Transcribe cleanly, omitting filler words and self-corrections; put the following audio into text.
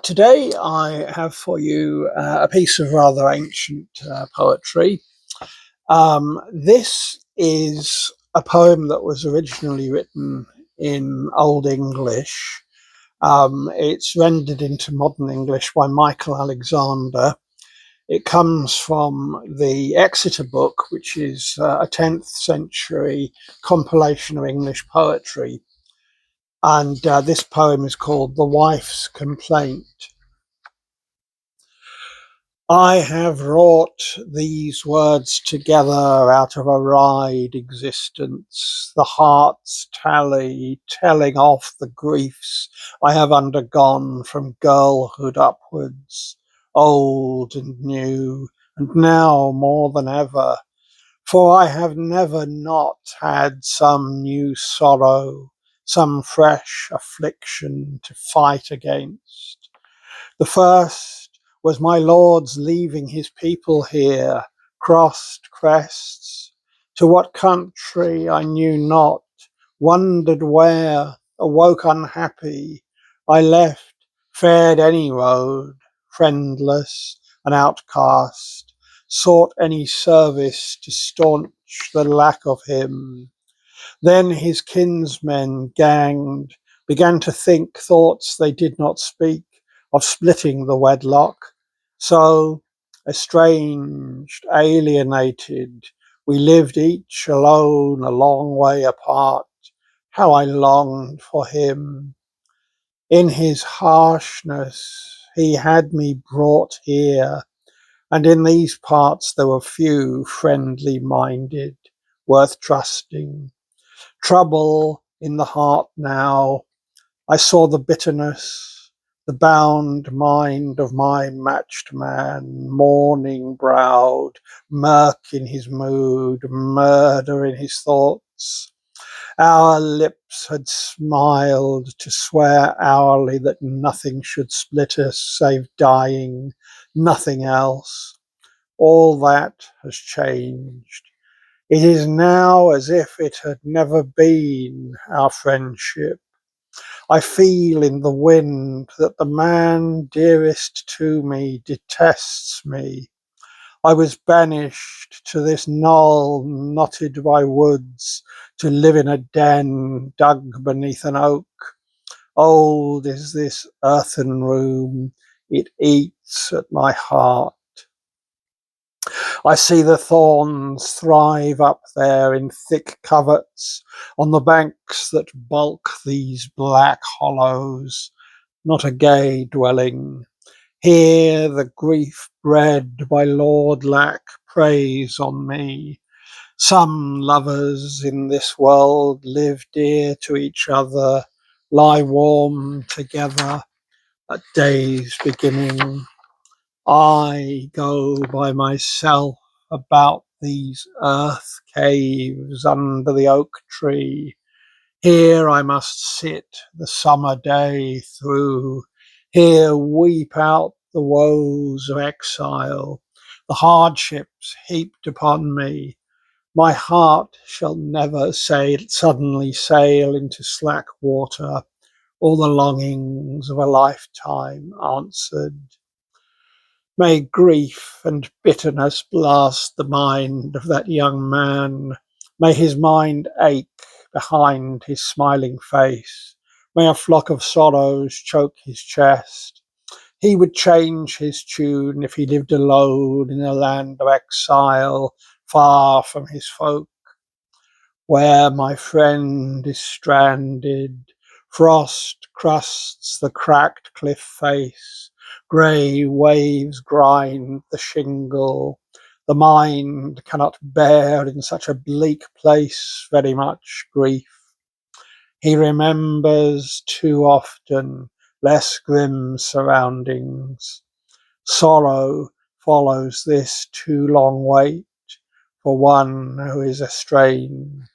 Today I have for you a piece of rather ancient poetry. This is a poem that was originally written in Old English. It's rendered into modern English by Michael Alexander. It comes from the Exeter Book, which is a 10th century compilation of English poetry. And this poem is called The Wife's Complaint. I have wrought these words together out of a ride existence, the heart's tally, telling off the griefs I have undergone from girlhood upwards, old and new, and now more than ever, for I have never not had some new sorrow, some fresh affliction to fight against. The first was my Lord's leaving his people here, crossed crests, to what country I knew not, wondered where, awoke unhappy. I left, fared any road, friendless, an outcast, sought any service to staunch the lack of him. Then his kinsmen ganged, began to think thoughts they did not speak, of splitting the wedlock. So, estranged, alienated, we lived each alone a long way apart. How I longed for him. In his harshness, he had me brought here, and in these parts there were few friendly minded, worth trusting. Trouble in the heart now. I saw the bitterness, the bound mind of my matched man, mourning browed, murk in his mood, murder in his thoughts. Our lips had smiled to swear hourly that nothing should split us save dying, nothing else. All that has changed. It is now as if it had never been, our friendship. I feel in the wind that the man dearest to me detests me. I was banished to this knoll knotted by woods, to live in a den dug beneath an oak. Old is this earthen room, it eats at my heart. I see the thorns thrive up there in thick coverts on the banks that bulk these black hollows, not a gay dwelling. Here the grief bred by Lord Lack preys on me. Some lovers in this world live dear to each other, lie warm together at day's beginning. I go by myself about these earth caves under the oak tree. Here I must sit the summer day through, here weep out the woes of exile, the hardships heaped upon me. My heart shall never suddenly sail into slack water, all the longings of a lifetime answered. May grief and bitterness blast the mind of that young man. May his mind ache behind his smiling face. May a flock of sorrows choke his chest. He would change his tune if he lived alone in a land of exile, far from his folk. Where my friend is stranded, frost crusts the cracked cliff face, grey waves grind the shingle. The mind cannot bear in such a bleak place very much grief. He remembers too often less grim surroundings. Sorrow follows this too long wait for one who is estranged.